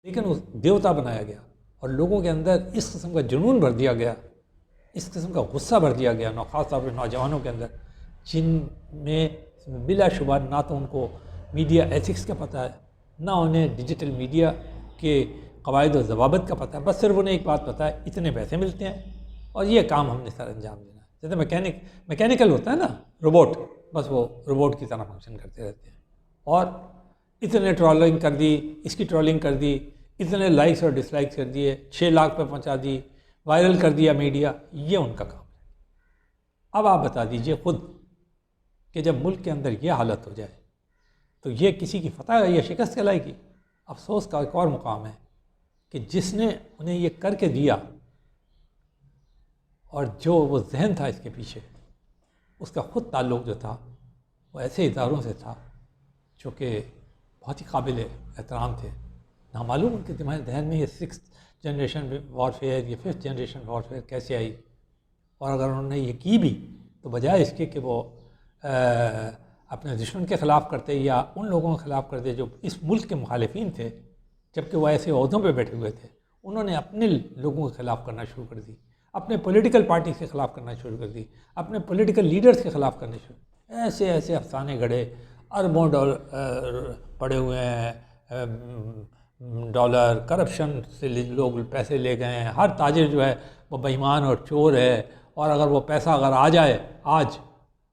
لیکن اس دیوتا بنایا گیا اور لوگوں کے اندر اس قسم کا جنون بھر دیا گیا، اس قسم کا غصہ بھر دیا گیا، خاص طور پہ نوجوانوں کے اندر، جن میں بلا شبہ نہ تو ان کو میڈیا ایتھکس کا پتہ ہے، نہ انہیں ڈیجیٹل میڈیا کے قواعد و ضوابط کا پتہ ہے، بس صرف انہیں ایک بات پتہ ہے، اتنے پیسے ملتے ہیں اور یہ کام ہم نے سر انجام دینا ہے۔ جیسے میکینیکل ہوتا ہے نا روبوٹ، بس وہ روبوٹ کی طرح فنکشن کرتے رہتے ہیں، اور اتنے ٹرولنگ کر دی، اس کی ٹرولنگ کر دی، اتنے لائکس اور ڈس لائکس کر دیے، 6 لاکھ پہ پہنچا دی، وائرل کر دیا میڈیا، یہ ان کا کام ہے۔ اب آپ بتا دیجئے خود کہ جب ملک کے اندر یہ حالت ہو جائے تو یہ کسی کی فتح یا شکست کہلائے گی؟ افسوس کا ایک اور مقام ہے کہ جس نے انہیں یہ کر کے دیا اور جو وہ ذہن تھا اس کے پیچھے، اس کا خود تعلق جو تھا وہ ایسے اداروں سے تھا جو کہ بہت ہی قابل احترام تھے۔ نامعلوم ان کے دماغ ذہن میں یہ 6th جنریشن وارفیئر، یہ 5th جنریشن وارفیئر کیسے آئی، اور اگر انہوں نے یہ کی بھی تو بجائے اس کے کہ وہ اپنے دشمن کے خلاف کرتے یا ان لوگوں کے خلاف کرتے جو اس ملک کے مخالفین تھے، جبکہ وہ ایسے عہدوں پہ بیٹھے ہوئے تھے، انہوں نے اپنے لوگوں کے خلاف کرنا شروع کر دی، اپنے پولیٹیکل پارٹی کے خلاف کرنا شروع کر دی، اپنے پولیٹیکل لیڈرز کے خلاف کرنے شروع، ایسے افسانے گڑھے، اربوں ڈالر پڑے ہوئے ہیں، ڈالر کرپشن سے لوگ پیسے لے گئے ہیں، ہر تاجر جو ہے وہ بے ایمان اور چور ہے، اور اگر وہ پیسہ اگر آ جائے آج،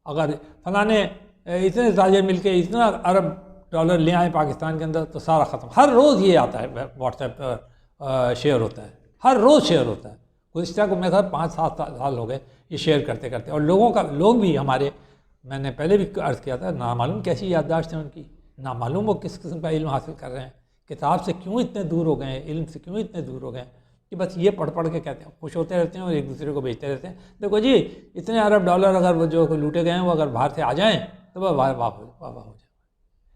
اگر فلاں نے اتنے تاجر مل کے اتنا ارب ڈالر لے آئے پاکستان کے اندر تو سارا ختم۔ ہر روز یہ آتا ہے، واٹس ایپ پر شیئر ہوتا ہے، ہر روز شیئر ہوتا ہے، گزشتہ کو میرے خیال 5-7 سال ہو گئے یہ شیئر کرتے کرتے، اور لوگ بھی ہمارے، میں نے پہلے بھی عرض کیا تھا، نامعلوم کیسی یادداشت ہے ان کی، نامعلوم وہ کس قسم کا علم حاصل کر رہے ہیں، کتاب سے کیوں اتنے دور ہو گئے ہیں، علم سے کیوں اتنے دور ہو گئے ہیں کہ بس یہ پڑھ کے کہتے ہیں، خوش ہوتے رہتے ہیں اور ایک دوسرے کو بھیجتے رہتے ہیں، دیکھو جی اتنے ارب ڈالر اگر وہ جو لوٹے گئے ہیں وہ اگر باہر سے آ جائیں تو وہ واہ واہ ہو جائے۔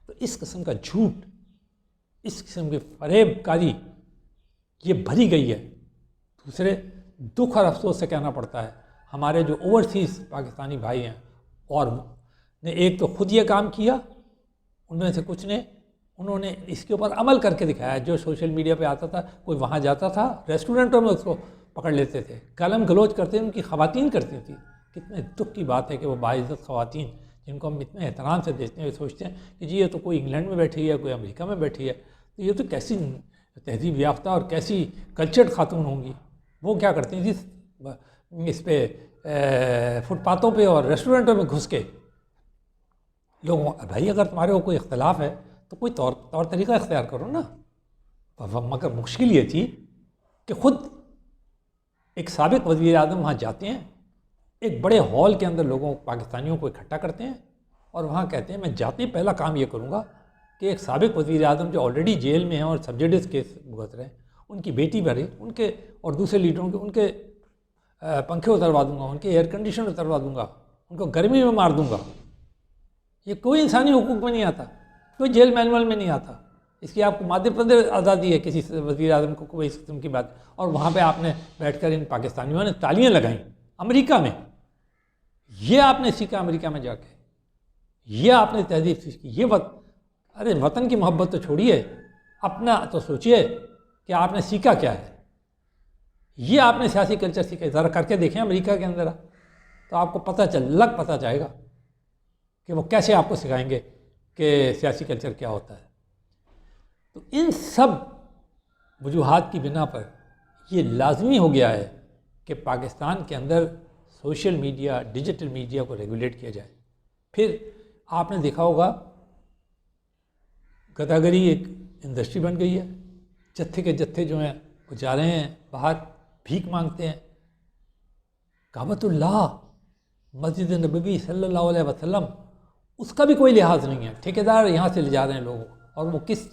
تو اس قسم کا جھوٹ، اس قسم کی فریب کاری یہ بھری گئی ہے۔ دوسرے دکھ اور افسوس سے کہنا پڑتا ہے ہمارے جو اوورسیز پاکستانی بھائی ہیں، اور نے ایک تو خود یہ کام کیا، ان میں سے کچھ نے، انہوں نے اس کے اوپر عمل کر کے دکھایا۔ جو سوشل میڈیا پہ آتا تھا، کوئی وہاں جاتا تھا، ریسٹورنٹوں میں اس کو پکڑ لیتے تھے، گالم گلوچ کرتے، ان کی خواتین کرتی تھی۔ کتنے دکھ کی بات ہے کہ وہ باعزت خواتین جن کو ہم اتنے احترام سے دیکھتے ہیں، سوچتے ہیں کہ جی یہ تو کوئی انگلینڈ میں بیٹھی ہے، کوئی امریکہ میں بیٹھی ہے، تو یہ تو کیسی تہذیب یافتہ اور کیسی کلچرڈ خاتون ہوں گی۔ وہ کیا کرتی ہیں جی اس پہ فٹ پاتھوں پہ اور ریسٹورنٹوں میں گھس کے لوگوں، بھائی اگر تمہارے کو کوئی اختلاف ہے تو کوئی طور طریقہ اختیار کرو نا۔ مگر مشکل یہ تھی کہ خود ایک سابق وزیر اعظم وہاں جاتے ہیں، ایک بڑے ہال کے اندر لوگوں پاکستانیوں کو اکٹھا کرتے ہیں، اور وہاں کہتے ہیں میں جاتے ہی پہلا کام یہ کروں گا کہ ایک سابق وزیر اعظم جو آلریڈی جیل میں ہیں اور سبجیڈس کیس بھگت رہے ہیں، ان کی بیٹی بھرے، ان کے اور دوسرے لیڈروں کے ان کے پنکھے اتروا دوں گا، ان کے ایئر کنڈیشن اتروا دوں گا، ان کو گرمی میں مار دوں گا۔ یہ کوئی انسانی حقوق میں نہیں آتا، کوئی جیل مینول میں نہیں آتا۔ اس کی آپ کو مادے پندر آزادی ہے کسی وزیر اعظم کو کوئی اس قسم کی بات، اور وہاں پہ آپ نے بیٹھ کر ان پاکستانیوں نے تالیاں لگائیں امریکہ میں۔ یہ آپ نے سیکھا امریکہ میں جا کے، یہ آپ نے تہذیب سیکھی، یہ ارے وطن کی محبت تو چھوڑیے، اپنا تو سوچئے کہ آپ نے سیکھا کیا ہے۔ یہ آپ نے سیاسی کلچر سیکھا، ذرا کر کے دیکھیں امریکہ کے اندر تو آپ کو پتہ جائے گا کہ وہ کیسے آپ کو سکھائیں گے کہ سیاسی کلچر کیا ہوتا ہے۔ تو ان سب وجوہات کی بنا پر یہ لازمی ہو گیا ہے کہ پاکستان کے اندر سوشل میڈیا، ڈیجیٹل میڈیا کو ریگولیٹ کیا جائے۔ پھر آپ نے دیکھا ہوگا گداگری ایک انڈسٹری بن گئی ہے، جتھے کے جتھے جو ہیں وہ جا رہے ہیں باہر بھیک مانگتے ہیں۔ کعبۃ اللہ، مسجد نبوی صلی اللہ علیہ وسلم، اس کا بھی کوئی لحاظ نہیں ہے، ٹھیکیدار یہاں سے لے جا رہے ہیں لوگوں کو، اور وہ کس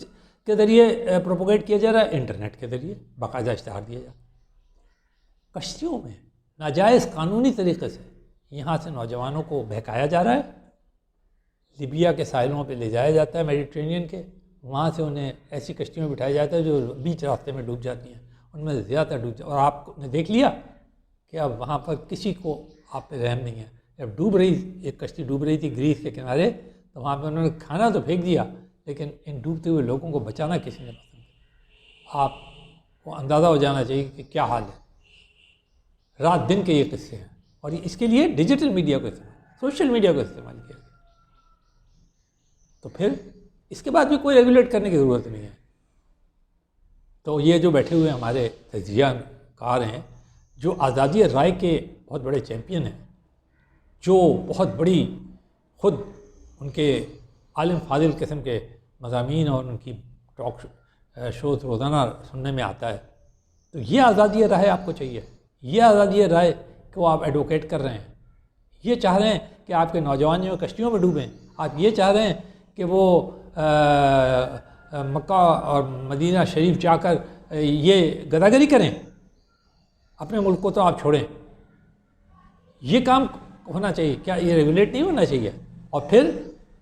کے ذریعے پروپوگیٹ کیا جا رہا ہے؟ انٹرنیٹ کے ذریعے باقاعدہ اشتہار دیا جا رہا ہے۔ کشتیوں میں ناجائز قانونی طریقے سے یہاں سے نوجوانوں کو بہکایا جا رہا ہے، لیبیا کے ساحلوں پہ لے جایا جاتا ہے، میڈیٹرینین کے، وہاں سے انہیں ایسی کشتیوں میں بٹھایا جاتا ہے جو بیچ راستے میں ڈوب جاتی ہیں، ان میں زیادہ ڈوب جاتی ہیں، اور آپ نے دیکھ لیا کہ اب وہاں پر کسی کو آپ پہ رحم نہیں ہے۔ جب ایک کشتی ڈوب رہی تھی گریس کے کنارے، تو وہاں پہ انہوں نے کھانا تو پھینک دیا، لیکن ان ڈوبتے ہوئے لوگوں کو بچانا کسی نے پسند نہیں۔ آپ کو اندازہ ہو جانا چاہیے کہ کیا حال ہے. رات دن کے یہ قصے ہیں، اور اس کے لیے ڈیجیٹل میڈیا کو سوشل میڈیا کو استعمال کیا گیا. تو پھر اس کے بعد بھی کوئی ریگولیٹ کرنے کی ضرورت نہیں ہے. تو یہ جو بیٹھے ہوئے ہمارے تجزیہ کار ہیں، جو آزادی رائے کے بہت بڑے چیمپئن ہیں، جو بہت بڑی خود ان کے عالم فاضل قسم کے مضامین اور ان کی ٹاک شوز روزانہ سننے میں آتا ہے، تو یہ آزادی رائے آپ کو چاہیے. یہ آزادی رائے کو آپ ایڈوکیٹ کر رہے ہیں. یہ چاہ رہے ہیں کہ آپ کے نوجوان جو کشتیوں میں ڈوبیں. آپ یہ چاہ رہے ہیں کہ وہ مکہ اور مدینہ شریف جا کر یہ گداگری کریں. اپنے ملک کو تو آپ چھوڑیں. یہ کام ہونا چاہیے. کیا یہ ریگولیٹ نہیں ہونا چاہیے؟ اور پھر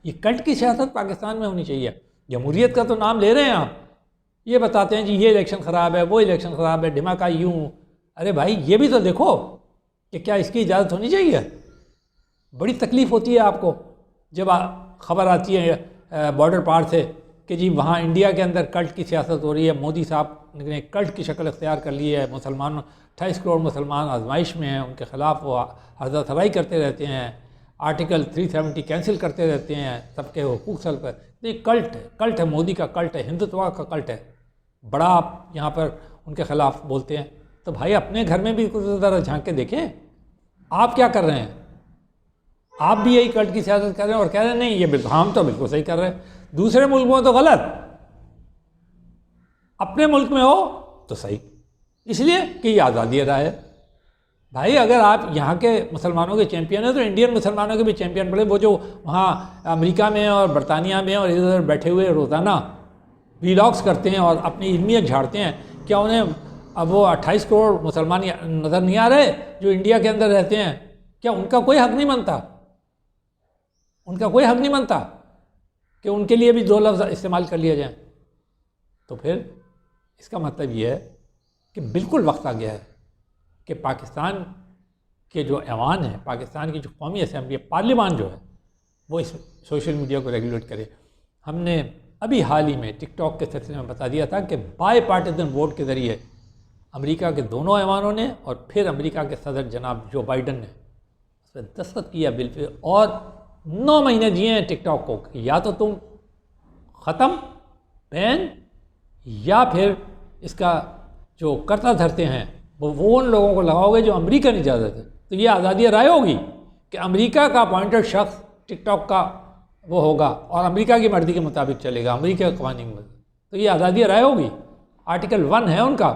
یہ کلٹ کی سیاست پاکستان میں ہونی چاہیے. جمہوریت کا تو نام لے رہے ہیں آپ، یہ بتاتے ہیں جی یہ الیکشن خراب ہے، وہ الیکشن خراب ہے، دھماکہ یوں. ارے بھائی یہ بھی تو دیکھو کہ کیا اس کی اجازت ہونی چاہیے. بڑی تکلیف ہوتی ہے آپ کو جب خبر آتی ہے بارڈر پار سے کہ جی وہاں انڈیا کے اندر کلٹ کی سیاست ہو رہی ہے. مودی صاحب نے کلٹ کی شکل اختیار کر لی ہے. مسلمان 28 کروڑ مسلمان آزمائش میں ہیں، ان کے خلاف وہ حرزہ سرائی کرتے رہتے ہیں، آرٹیکل 370 کینسل کرتے رہتے ہیں، سب کے حقوق سلب کر. یہ کلٹ ہے، کلٹ ہے، مودی کا کلٹ ہے، ہندوتوا کا کلٹ ہے. بڑا آپ یہاں پر ان کے خلاف بولتے ہیں. تو بھائی اپنے گھر میں بھی کچھ ذرا جھانک کے دیکھیں آپ کیا کر رہے ہیں. آپ بھی یہی کلٹ کی سیاست کر رہے ہیں اور کہہ رہے ہیں نہیں یہ بالکل، ہم تو بالکل صحیح کر رہے ہیں. دوسرے ملک میں تو غلط، اپنے ملک میں ہو تو صحیح. اس لیے کہ یہ آزادی رائے ہے. بھائی اگر آپ یہاں کے مسلمانوں کے چیمپئن ہیں تو انڈین مسلمانوں کے بھی چیمپئن بڑے. وہ جو وہاں امریکہ میں اور برطانیہ میں اور ادھر بیٹھے ہوئے روزانہ ویلاگس کرتے ہیں اور اپنی علمیت جھاڑتے ہیں، کیا انہیں اب وہ 28 کروڑ مسلمان نظر نہیں آ رہے جو انڈیا کے اندر رہتے ہیں؟ کیا ان کا کوئی حق نہیں بنتا؟ ان کا کوئی حق نہیں بنتا کہ ان کے لیے بھی دو لفظ استعمال کر لیا جائیں؟ تو پھر اس کا مطلب یہ ہے کہ بالکل وقت آ گیا ہے کہ پاکستان کے جو ایوان ہے، پاکستان کی جو قومی اسمبلی ہے، پارلیمان جو ہے، وہ اس سوشل میڈیا کو ریگولیٹ کرے. ہم نے ابھی حال ہی میں ٹک ٹاک کے سلسلے میں بتا دیا تھا کہ بائی پارٹیزن ووٹ کے ذریعے امریکہ کے دونوں ایوانوں نے اور پھر امریکہ کے صدر جناب جو بائیڈن نے اس پہ دستخط کیا بل پہ، اور 9 مہینے دیے ہیں ٹک ٹاک کو کہ یا تو تم ختم بین، یا پھر اس کا جو کرتا دھرتے ہیں وہ ان لوگوں کو لگاؤ گے جو امریکن اجازت ہے. تو یہ آزادی رائے ہوگی کہ امریکہ کا اپوائنٹڈ شخص ٹک ٹاک کا وہ ہوگا اور امریکہ کی مرضی کے مطابق چلے گا، امریکہ کے قوانین میں. تو یہ آزادی رائے ہوگی. آرٹیکل 1 ہے ان کا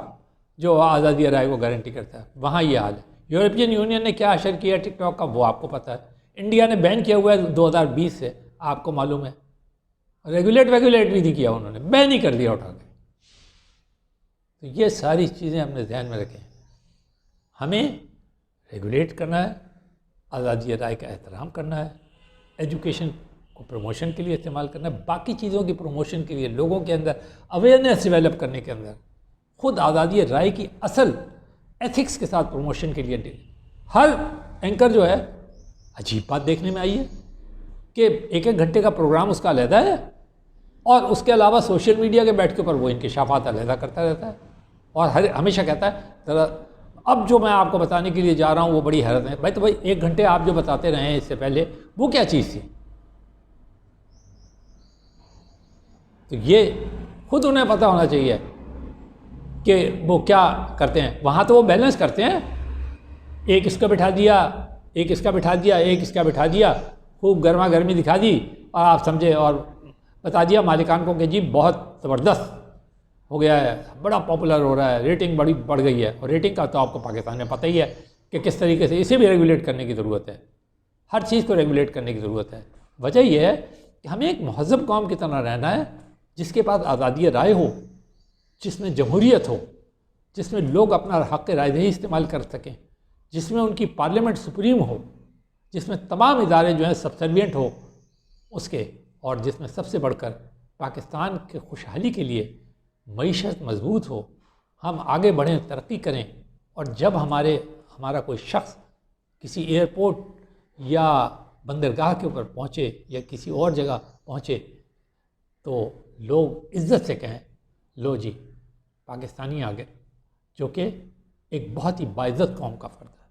جو آزادی رائے کو گارنٹی کرتا ہے. وہاں یہ حال ہے. یورپین یونین نے کیا اشر کیا ٹک ٹاک کا وہ آپ کو پتہ ہے. انڈیا نے بین کیا ہوا ہے 2020 سے، آپ کو معلوم ہے. ریگولیٹ بھی نہیں کیا انہوں نے، بین ہی کر دیا اٹھا کے. تو یہ ساری چیزیں ہم نے ذہن میں رکھیں. ہمیں ریگولیٹ کرنا ہے، آزادی رائے کا احترام کرنا ہے، ایجوکیشن کو پروموشن کے لیے استعمال کرنا ہے، باقی چیزوں کی پروموشن کے لیے، لوگوں کے اندر اویئرنیس ڈیولپ کرنے کے اندر، خود آزادی رائے کی اصل ایتھکس کے ساتھ پروموشن کے لیے. ہر اینکر جو ہے، عجیب بات دیکھنے میں آئی ہے کہ 1 گھنٹے کا پروگرام اس کا علیحدہ ہے اور اس کے علاوہ سوشل میڈیا کے بیٹھ کے پر وہ انکشافات علیحدہ کرتا رہتا ہے اور ہمیشہ کہتا ہے ذرا اب جو میں آپ کو بتانے کے لیے جا رہا ہوں وہ بڑی حیرت ہے. بھائی تو 1 گھنٹے آپ جو بتاتے رہے ہیں اس سے پہلے وہ کیا چیز تھی؟ تو یہ خود انہیں پتہ ہونا چاہیے کہ وہ کیا کرتے ہیں. وہاں تو وہ بیلنس کرتے ہیں، ایک اس کا بٹھا دیا، ایک اس کا بٹھا دیا، ایک اس کا بٹھا دیا، خوب گرما گرمی دکھا دی اور آپ سمجھے اور بتا دیا مالکان کو کہ جی بہت زبردست ہو گیا ہے، بڑا پاپولر ہو رہا ہے، ریٹنگ بڑی بڑھ گئی ہے. اور ریٹنگ کا تو آپ کو پاکستان میں پتہ ہی ہے کہ کس طریقے سے اسے بھی ریگولیٹ کرنے کی ضرورت ہے. ہر چیز کو ریگولیٹ کرنے کی ضرورت ہے. وجہ یہ ہے کہ ہمیں ایک مہذب قوم کی طرح رہنا ہے جس کے پاس آزادی رائے ہو، جس میں جمہوریت ہو، جس میں لوگ اپنا حق رائے دہی استعمال کر سکیں، جس میں ان کی پارلیمنٹ سپریم ہو، جس میں تمام ادارے جو ہیں سبسروینٹ ہو اس کے، اور جس میں سب سے بڑھ کر پاکستان کے خوشحالی کے لیے معیشت مضبوط ہو، ہم آگے بڑھیں، ترقی کریں. اور جب ہمارا کوئی شخص کسی ایئرپورٹ یا بندرگاہ کے اوپر پہنچے یا کسی اور جگہ پہنچے تو لوگ عزت سے کہیں لو جی پاکستانی آ گئے، جو کہ ایک بہت ہی باعزت قوم کا فرد ہے۔